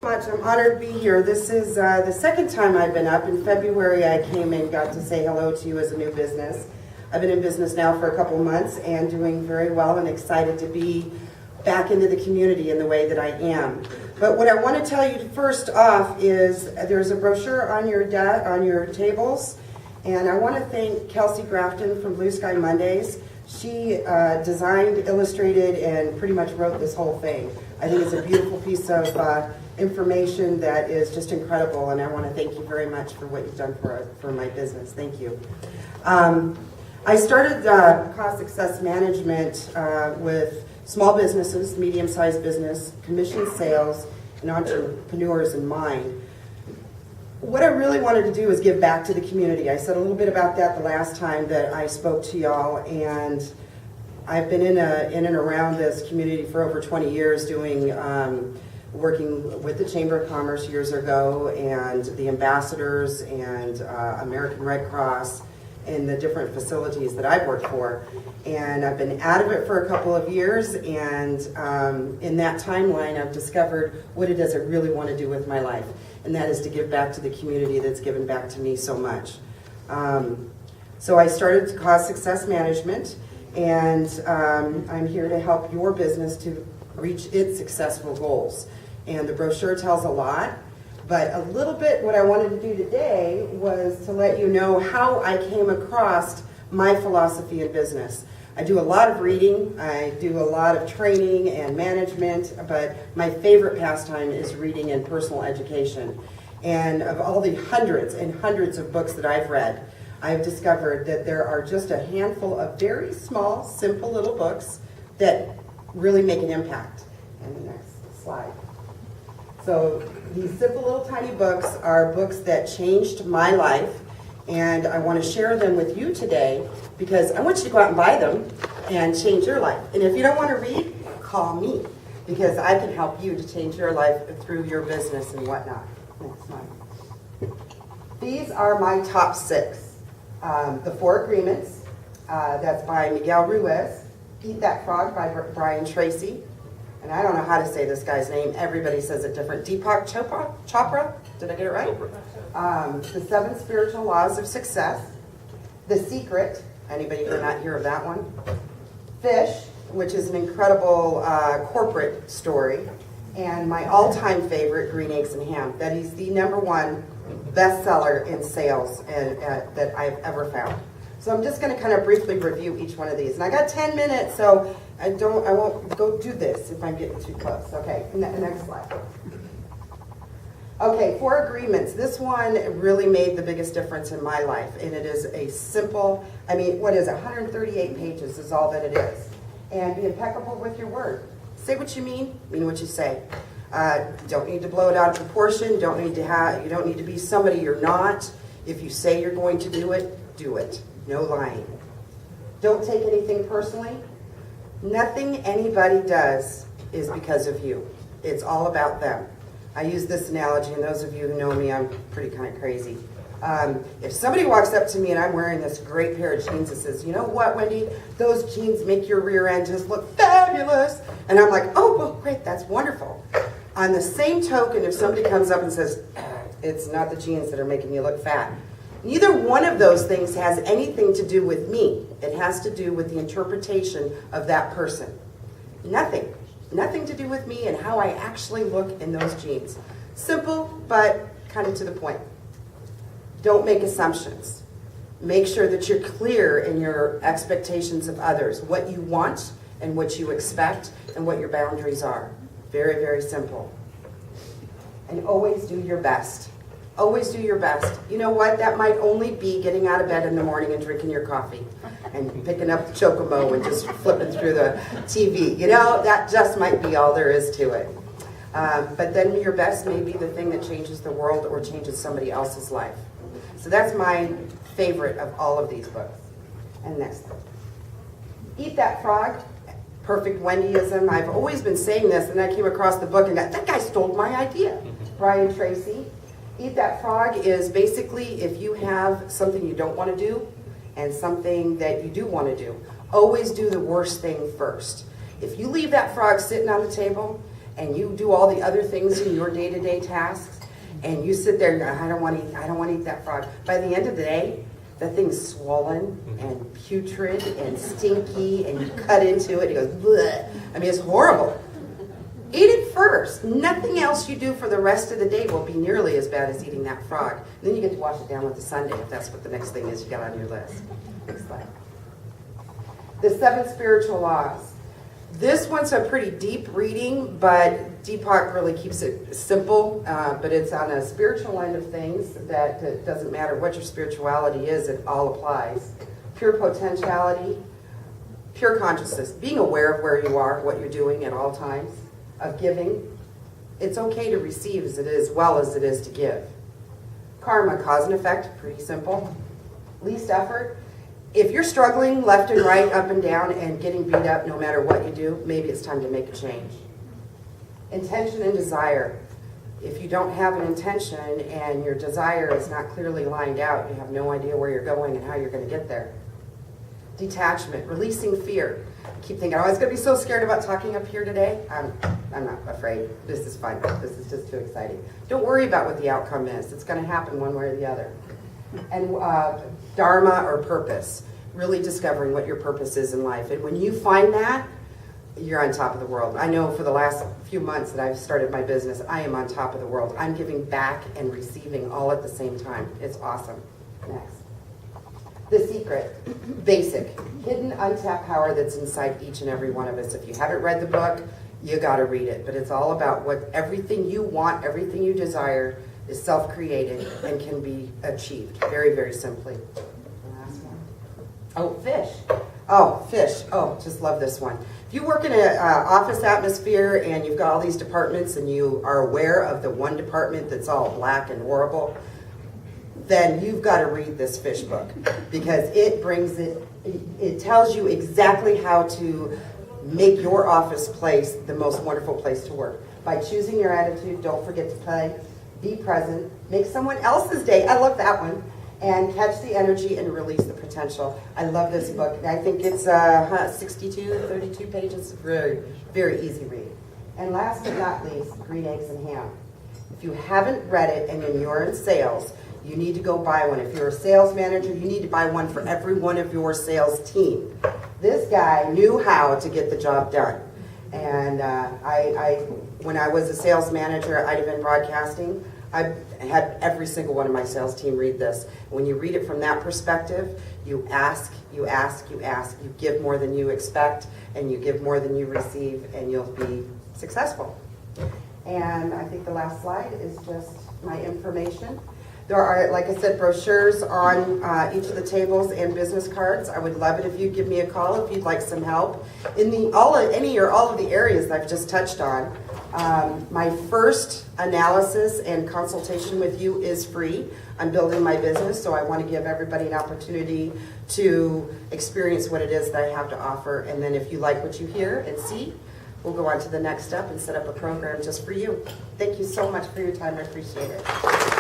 I'm honored to be here. This is the second time I've been up. In February, I came and got to say hello to you as a new business. I've been in business now for a couple months and doing very well and excited to be back into the community in the way that I am. But what I want to tell you first off is there's a brochure on your tables, and I want to thank Kelsey Grafton from Blue Sky Mondays. She designed, illustrated, and pretty much wrote this whole thing. I think it's a beautiful piece of information that is just incredible, and I want to thank you very much for what you've done for my business. Thank you. I started cost success management with small businesses, medium-sized business, commission sales, and entrepreneurs in mind. What I really wanted to do is give back to the community. I said a little bit about that the last time that I spoke to y'all, and I've been in and around this community for over 20 years doing working with the Chamber of Commerce years ago and the ambassadors and American Red Cross and the different facilities that I've worked for. And I've been out of it for a couple of years, and in that timeline I've discovered what it is I really want to do with my life, and that is to give back to the community that's given back to me so much. So I started Cost Success Management, and I'm here to help your business to reach its successful goals. And the brochure tells a lot, but a little bit what I wanted to do today was to let you know how I came across my philosophy in business. I do a lot of reading, I do a lot of training and management, but my favorite pastime is reading and personal education. And of all the hundreds and hundreds of books that I've read, I've discovered that there are just a handful of very small, simple little books that really make an impact. And the next slide. So these simple little tiny books are books that changed my life, and I want to share them with you today because I want you to go out and buy them and change your life. And if you don't want to read, call me, because I can help you to change your life through your business and whatnot. Next slide. These are my top 6. The 4 Agreements, that's by Miguel Ruiz. Eat That Frog by Brian Tracy. And I don't know how to say this guy's name. Everybody says it different. Deepak Chopra? Did I get it right? The 7 Spiritual Laws of Success. The Secret. Anybody here not hear of that one? Fish, which is an incredible corporate story. And my all-time favorite, Green Eggs and Ham. That is the #1 bestseller in sales that I've ever found. So I'm just going to kind of briefly review each one of these. And I got 10 minutes, so I won't go do this if I'm getting too close. Okay, next slide. Okay, 4 Agreements. This one really made the biggest difference in my life. And it is a simple, what is it? 138 pages is all that it is. And be impeccable with your word. Say what you mean what you say. Don't need to blow it out of proportion. You don't need to be somebody you're not. If you say you're going to do it, do it. No lying. Don't take anything personally. Nothing anybody does is because of you. It's all about them. I use this analogy, and those of you who know me, I'm pretty kind of crazy. If somebody walks up to me and I'm wearing this great pair of jeans and says, you know what, Wendy, those jeans make your rear end just look fabulous. And I'm like, oh, well, great, that's wonderful. On the same token, if somebody comes up and says, it's not the jeans that are making you look fat. Neither one of those things has anything to do with me. It has to do with the interpretation of that person. Nothing. Nothing to do with me and how I actually look in those jeans. Simple, but kind of to the point. Don't make assumptions. Make sure that you're clear in your expectations of others, what you want and what you expect and what your boundaries are. Very, very simple. And always do your best. Always do your best. You know what? That might only be getting out of bed in the morning and drinking your coffee and picking up the Chocomo and just flipping through the TV. That just might be all there is to it. But then your best may be the thing that changes the world or changes somebody else's life. So that's my favorite of all of these books. And next. Eat That Frog. Perfect Wendieism. I've always been saying this, and I came across the book and got, that guy stole my idea. Brian Tracy. Eat That Frog is basically if you have something you don't want to do and something that you do want to do, always do the worst thing first. If you leave that frog sitting on the table and you do all the other things in your day-to-day tasks, and you sit there and go, I don't want to eat that frog. By the end of the day, that thing's swollen and putrid and stinky, and you cut into it, it goes, bleh. I mean, it's horrible. Eat it first. Nothing else you do for the rest of the day will be nearly as bad as eating that frog. And then you get to wash it down with the sundae if that's what the next thing is you got on your list. Next slide. The 7 spiritual laws. This one's a pretty deep reading, but Deepak really keeps it simple, but it's on a spiritual end of things that it doesn't matter what your spirituality is, it all applies. Pure potentiality, pure consciousness, being aware of where you are, what you're doing at all times, of giving. It's okay to receive as well as it is to give. Karma, cause and effect, pretty simple. Least effort. If you're struggling left and right, up and down, and getting beat up no matter what you do, maybe it's time to make a change. Intention and desire. If you don't have an intention and your desire is not clearly lined out, you have no idea where you're going and how you're going to get there. Detachment, releasing fear. I keep thinking, oh, I was going to be so scared about talking up here today. I'm not afraid. This is fun. This is just too exciting. Don't worry about what the outcome is. It's going to happen one way or the other. And dharma or purpose, really discovering what your purpose is in life. And when you find that, you're on top of the world. I know for the last few months that I've started my business, I am on top of the world. I'm giving back and receiving all at the same time. It's awesome. Next. The secret, basic, hidden untapped power that's inside each and every one of us. If you haven't read the book, you got to read it. But it's all about what everything you want, everything you desire is self-created and can be achieved very, very simply. The last one. Oh, fish. Oh, fish. Oh, just love this one. If you work in an office atmosphere and you've got all these departments and you are aware of the one department that's all black and horrible, then you've got to read this fish book, because it tells you exactly how to make your office place the most wonderful place to work. By choosing your attitude, don't forget to play, be present, make someone else's day, I love that one, and catch the energy and release the potential. I love this book. I think it's 32 pages, very, very easy read. And last but not least, Green Eggs and Ham. If you haven't read it and you're in sales, you need to go buy one. If you're a sales manager, you need to buy one for every one of your sales team. This guy knew how to get the job done. And when I was a sales manager, I'd have been broadcasting. I had every single one of my sales team read this. When you read it from that perspective, you ask, you ask, you ask, you give more than you expect, and you give more than you receive, and you'll be successful. And I think the last slide is just my information. There are, like I said, brochures on each of the tables and business cards. I would love it if you'd give me a call if you'd like some help in any or all of the areas that I've just touched on. My first analysis and consultation with you is free. I'm building my business, so I want to give everybody an opportunity to experience what it is that I have to offer. And then if you like what you hear and see, we'll go on to the next step and set up a program just for you. Thank you so much for your time. I appreciate it.